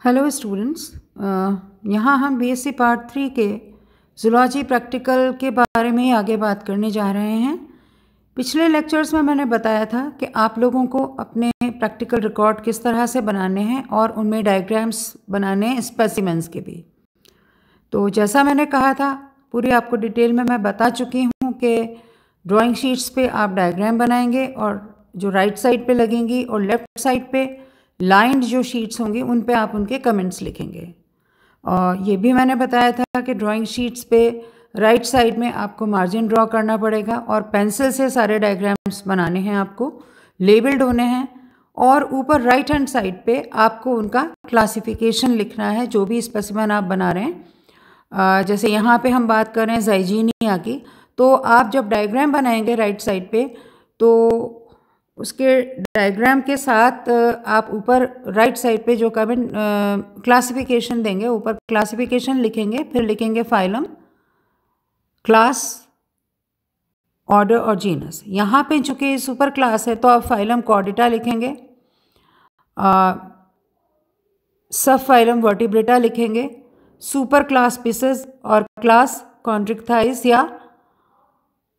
Hello students, यहाँ हम BSc part 3 के ज़ूलॉजी प्रैक्टिकल के बारे में आगे बात करने जा रहे हैं। पिछले लेक्चर्स में मैंने बताया था कि आप लोगों को अपने प्रैक्टिकल रिकॉर्ड किस तरह से बनाने हैं और उनमें डायग्राम्स बनाने हैं स्पेसिमेंस के भी। तो जैसा मैंने कहा था पूरी आपको डिटेल में मैं बता चुकी हूँ कि ड्राइंग शीट्स पे आप डायग्राम बनाएंगे और जो राइट साइड पे लगेंगी और लेफ़्ट साइड पे लाइंड जो शीट्स होंगी उन पे आप उनके कमेंट्स लिखेंगे। और ये भी मैंने बताया था कि ड्राइंग शीट्स पे राइट साइड में आपको मार्जिन ड्रॉ करना पड़ेगा और पेंसिल से सारे डायग्राम्स बनाने हैं, आपको लेबल्ड होने हैं। और ऊपर राइट हैंड साइड पे आपको उनका क्लासिफिकेशन लिखना है जो भी स्पेसिमेन आप बना रहे हैं। जैसे यहाँ पे हम बात कर रहे हैं ज़ाइजीनिया की, तो आप जब डायग्राम बनाएंगे राइट साइड पे तो उसके डायग्राम के साथ आप ऊपर राइट साइड पे जो कमेंट क्लासिफिकेशन देंगे, ऊपर क्लासिफिकेशन लिखेंगे, फिर लिखेंगे फाइलम, क्लास, ऑर्डर और जीनस। यहाँ पे चूँकि सुपर क्लास है तो आप फाइलम कॉर्डेटा लिखेंगे, सब फाइलम वर्टिब्रेटा लिखेंगे, सुपर क्लास पिसेस और क्लास कॉन्ट्रिक्टाइस या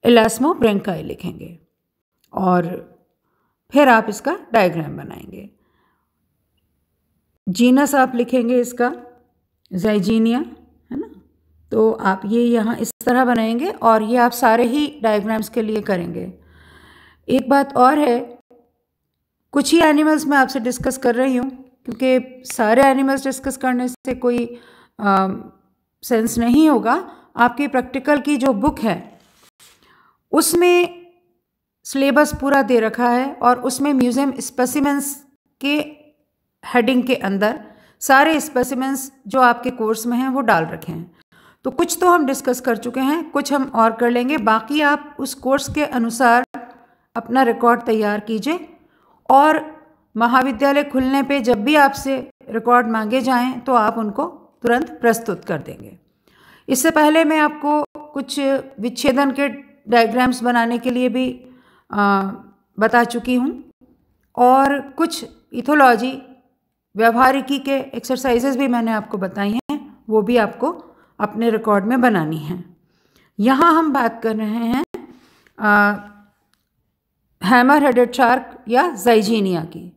इलास्मोब्रेंकाई लिखेंगे और फिर आप इसका डायग्राम बनाएंगे। जीनस आप लिखेंगे इसका ज़ाइजीनिया, है ना। तो आप ये यहाँ इस तरह बनाएंगे और ये आप सारे ही डायग्राम्स के लिए करेंगे। एक बात और है, कुछ ही एनिमल्स मैं आपसे डिस्कस कर रही हूँ क्योंकि सारे एनिमल्स डिस्कस करने से कोई सेंस नहीं होगा। आपकी प्रैक्टिकल की जो बुक है उसमें सिलेबस पूरा दे रखा है और उसमें म्यूज़ियम स्पेसिमेंस के हेडिंग के अंदर सारे स्पेसिमेंस जो आपके कोर्स में हैं वो डाल रखे हैं। तो कुछ तो हम डिस्कस कर चुके हैं, कुछ हम और कर लेंगे। बाकी आप उस कोर्स के अनुसार अपना रिकॉर्ड तैयार कीजिए और महाविद्यालय खुलने पे जब भी आपसे रिकॉर्ड मांगे जाएं तो आप उनको तुरंत प्रस्तुत कर देंगे। इससे पहले मैं आपको कुछ विच्छेदन के डायग्राम्स बनाने के लिए भी बता चुकी हूँ और कुछ इथोलॉजी व्यवहारिकी के एक्सरसाइजेज भी मैंने आपको बताई हैं, वो भी आपको अपने रिकॉर्ड में बनानी है। यहाँ हम बात कर रहे हैं हैमर हेडेड शार्क या ज़ाइजीनिया की।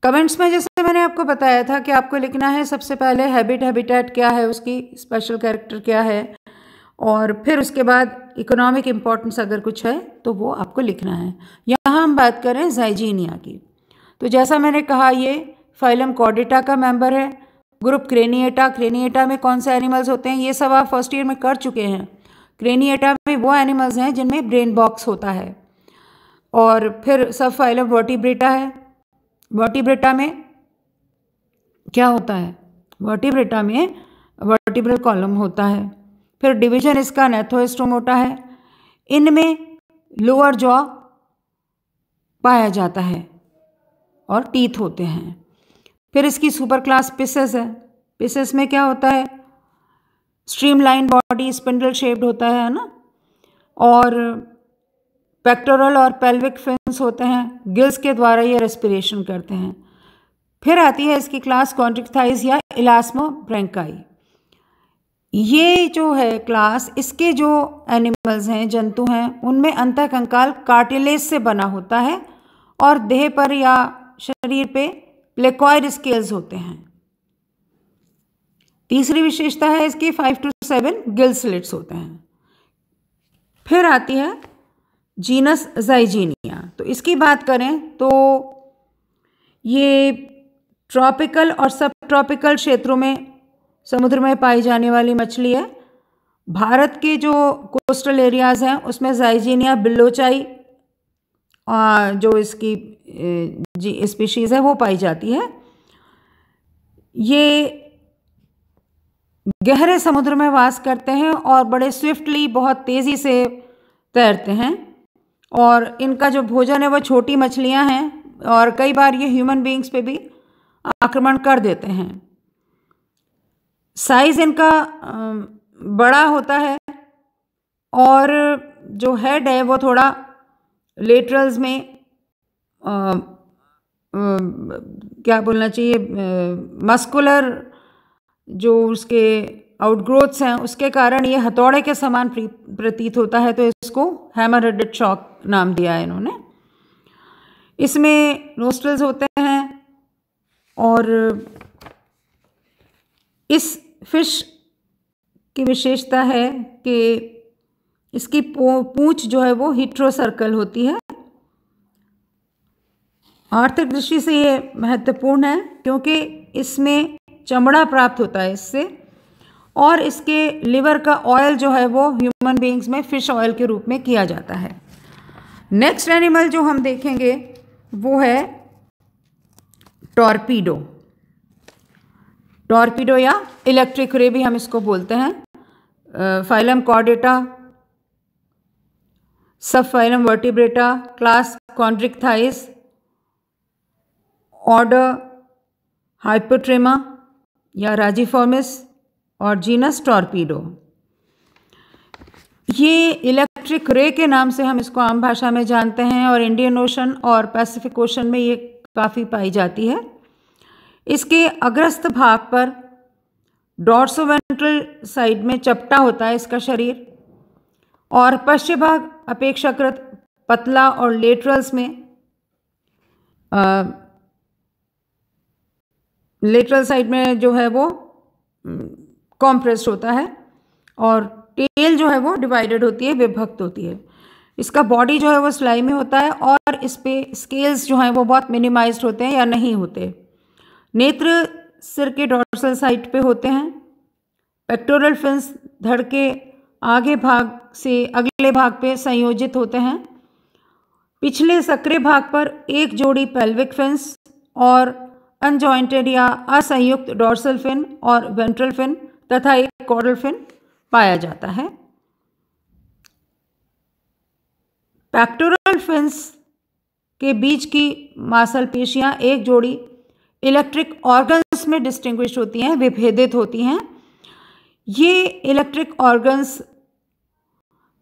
कमेंट्स में जैसे मैंने आपको बताया था कि आपको लिखना है सबसे पहले हैबिटेट क्या है, उसकी स्पेशल कैरेक्टर क्या है, और फिर उसके बाद इकोनॉमिक इम्पोर्टेंस अगर कुछ है तो वो आपको लिखना है। यहाँ हम बात करें ज़ाइजीनिया की, तो जैसा मैंने कहा ये फाइलम कॉर्डेटा का मेंबर है। ग्रुप क्रेनिएटा, क्रेनिएटा में कौन से एनिमल्स होते हैं ये सब आप फर्स्ट ईयर में कर चुके हैं। क्रेनिएटा में वो एनिमल्स हैं जिनमें ब्रेन बॉक्स होता है। और फिर सब फाइलम वर्टिब्रेटा है। वर्टिब्रेटा में क्या होता है? वर्टिब्रेटा में वर्टिब्रल कॉलम होता है। फिर डिवीजन इसका नेथोस्टोमोटा है। इनमें लोअर जॉ पाया जाता है और टीथ होते हैं। फिर इसकी सुपर क्लास पिसेस है। पिसेस में क्या होता है? स्ट्रीमलाइन बॉडी, स्पिंडल शेप्ड होता है ना। और पेक्टोरल और पेल्विक फिन्स होते हैं, गिल्स के द्वारा ये रेस्पिरेशन करते हैं। फिर आती है इसकी क्लास कॉन्ट्रिक्टाइस या इलास्मोब्रेंकाई। ये जो है क्लास, इसके जो एनिमल्स हैं, जंतु हैं, उनमें अंतःकंकाल कार्टिलेज से बना होता है और देह पर या शरीर पे प्लेकॉइड स्केल्स होते हैं। तीसरी विशेषता है इसकी 5 to 7 गिल स्लिट्स होते हैं। फिर आती है जीनस ज़ाइजीनिया। तो इसकी बात करें तो ये ट्रॉपिकल और सब ट्रॉपिकल क्षेत्रों में समुद्र में पाई जाने वाली मछली है। भारत के जो कोस्टल एरियाज़ हैं उसमें ज़ाइजीनिया बिल्लोचाई जो इसकी जी स्पीशीज़ है वो पाई जाती है। ये गहरे समुद्र में वास करते हैं और बड़े स्विफ्टली, बहुत तेज़ी से तैरते हैं और इनका जो भोजन है वो छोटी मछलियां हैं और कई बार ये ह्यूमन बीइंग्स पे भी आक्रमण कर देते हैं। साइज़ इनका बड़ा होता है और जो हेड है वो थोड़ा लेटरल्स में क्या बोलना चाहिए, मस्कुलर जो उसके आउटग्रोथ्स हैं उसके कारण ये हथौड़े के समान प्रतीत होता है, तो इसको हैमर हेडेड शार्क नाम दिया है इन्होंने। इसमें नोस्ट्रल्स होते हैं और इस फिश की विशेषता है कि इसकी पूंछ जो है वो हीट्रोसर्कल होती है। आर्थिक दृष्टि से ये महत्वपूर्ण है क्योंकि इसमें चमड़ा प्राप्त होता है इससे, और इसके लिवर का ऑयल जो है वो ह्यूमन बीइंग्स में फिश ऑयल के रूप में किया जाता है। नेक्स्ट एनिमल जो हम देखेंगे वो है टॉर्पीडो। टॉर्पीडो या इलेक्ट्रिक रे भी हम इसको बोलते हैं। फाइलम कॉर्डेटा, सब फाइलम वर्टिब्रेटा, क्लास कॉन्ड्रिक्थाइस, ऑर्डर हाइपोट्रेमा या राजीफॉर्मिस और जीनस टॉर्पीडो। ये इलेक्ट्रिक रे के नाम से हम इसको आम भाषा में जानते हैं और इंडियन ओशन और पैसिफिक ओशन में ये काफ़ी पाई जाती है। इसके अग्रस्त भाग पर डॉर्सोवेंट्रल साइड में चपटा होता है इसका शरीर, और पश्चिम भाग अपेक्षाकृत पतला और लेटरल्स में लेटरल साइड में जो है वो कॉम्प्रेस्ड होता है, और टेल जो है वो डिवाइडेड होती है, विभक्त होती है। इसका बॉडी जो है वो स्लाइमी होता है और इस पे स्केल्स जो हैं वो बहुत मिनिमाइज्ड होते हैं या नहीं होते। नेत्र सिर के डॉर्सल साइड पे होते हैं। पेक्टोरल फिन्स धड़ के आगे भाग से अगले भाग पे संयोजित होते हैं। पिछले सक्रिय भाग पर एक जोड़ी पेल्विक फिन्स और अनजॉइंटेड या असंयुक्त डॉर्सल फिन और वेंट्रल फिन तथा एक कॉर्डल फिन पाया जाता है। पेक्टोरल फिन्स के बीच की मांसपेशियां एक जोड़ी इलेक्ट्रिक ऑर्गन्स में डिस्टिंग्विश होती हैं, विभेदित होती हैं। ये इलेक्ट्रिक ऑर्गन्स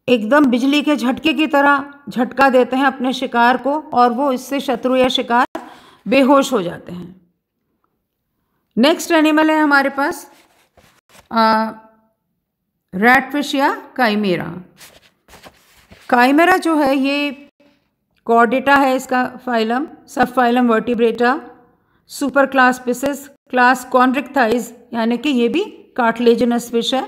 एकदम बिजली के झटके की तरह झटका देते हैं अपने शिकार को, और वो इससे शत्रु या शिकार बेहोश हो जाते हैं। नेक्स्ट एनिमल है हमारे पास रैटफिश या काइमेरा। काइमेरा जो है ये कॉर्डेटा है इसका फाइलम, सब phylum vertebrata, super class pisces, class chondrichthyes, यानी कि ये भी कार्टिलेजिनस फिश है,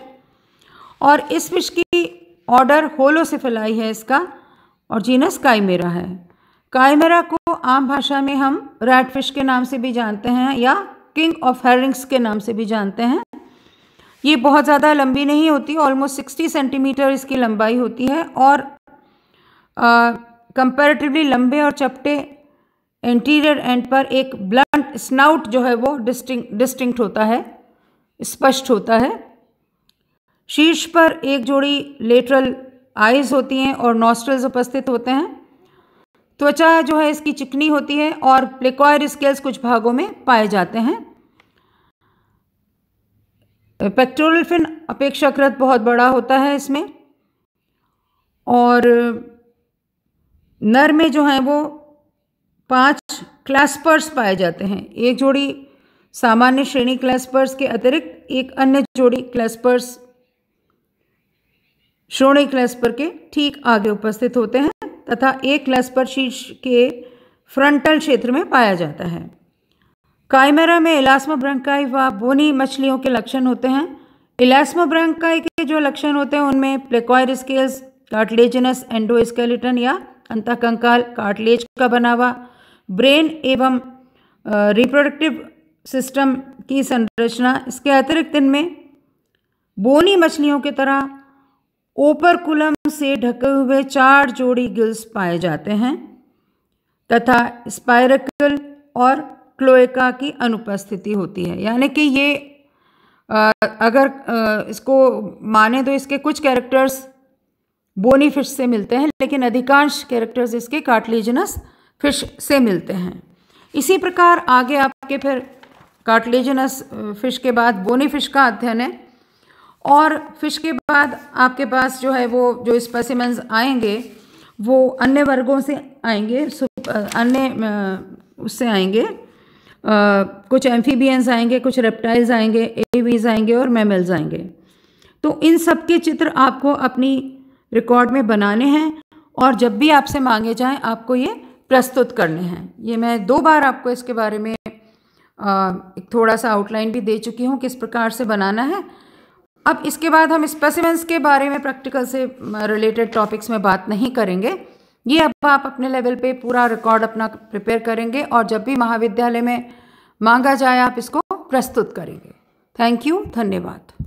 और इस फिश की ऑर्डर होलोसिफेलाई है इसका, और जीनस काइमेरा है। काइमेरा को आम भाषा में हम रैटफिश के नाम से भी जानते हैं या किंग ऑफ हेरिंग्स के नाम से भी जानते हैं। ये बहुत ज़्यादा लंबी नहीं होती, ऑलमोस्ट 60 सेंटीमीटर इसकी लंबाई होती है, और कंपैरेटिवली लंबे और चपटे एंटीरियर एंड पर एक ब्लंट स्नाउट जो है वो डिस्टिंक्ट होता है, स्पष्ट होता है। शीर्ष पर एक जोड़ी लेटरल आइज होती हैं और नॉस्ट्रल्स उपस्थित होते हैं। त्वचा जो है इसकी चिकनी होती है और प्लेकॉइड स्केल्स कुछ भागों में पाए जाते हैं। पेक्टोरल फिन अपेक्षाकृत बहुत बड़ा होता है इसमें, और नर में जो है वो 5 क्लैस्पर्स पाए जाते हैं। एक जोड़ी सामान्य श्रेणी क्लैस्पर्स के अतिरिक्त एक अन्य जोड़ी क्लैस्पर्स श्रोणी क्लैस्पर के ठीक आगे उपस्थित होते हैं, तथा एक क्लैस्पर शीर्ष के फ्रंटल क्षेत्र में पाया जाता है। काइमेरा में इलास्मोब्रंकाई व बोनी मछलियों के लक्षण होते हैं। इलास्मोब्रंकाई के जो लक्षण होते हैं उनमें प्लेकॉइड स्केल्स, कार्टिलेजिनस एंडोस्केलेटन या अंतःकंकाल कार्टिलेज का बना हुआ, ब्रेन एवं रिप्रोडक्टिव सिस्टम की संरचना। इसके अतिरिक्त इनमें बोनी मछलियों की तरह ओपरकुलम से ढके हुए 4 जोड़ी गिल्स पाए जाते हैं, तथा स्पाइरकल और क्लोएका की अनुपस्थिति होती है। यानी कि ये अगर इसको माने तो इसके कुछ कैरेक्टर्स बोनी फिश से मिलते हैं, लेकिन अधिकांश कैरेक्टर्स इसके कार्टिलेजिनस फिश से मिलते हैं। इसी प्रकार आगे आपके फिर कार्टिलेजिनस फिश के बाद बोनी फिश का अध्ययन है, और फिश के बाद आपके पास जो है वो जो स्पेसिमेंस आएंगे वो अन्य वर्गों से आएंगे, अन्य उससे आएंगे, कुछ एम्फीबियंस आएंगे, कुछ रेप्टाइल्स आएंगे, एवीज आएंगे और मैमल्स आएंगे। तो इन सब के चित्र आपको अपनी रिकॉर्ड में बनाने हैं और जब भी आपसे मांगे जाएं आपको ये प्रस्तुत करने हैं। ये मैं 2 बार आपको इसके बारे में एक थोड़ा सा आउटलाइन भी दे चुकी हूँ किस प्रकार से बनाना है। अब इसके बाद हम स्पेसिमेंस के बारे में प्रैक्टिकल से रिलेटेड टॉपिक्स में बात नहीं करेंगे। ये अब आप अपने लेवल पे पूरा रिकॉर्ड अपना प्रिपेयर करेंगे और जब भी महाविद्यालय में मांगा जाए आप इसको प्रस्तुत करेंगे। थैंक यू, धन्यवाद।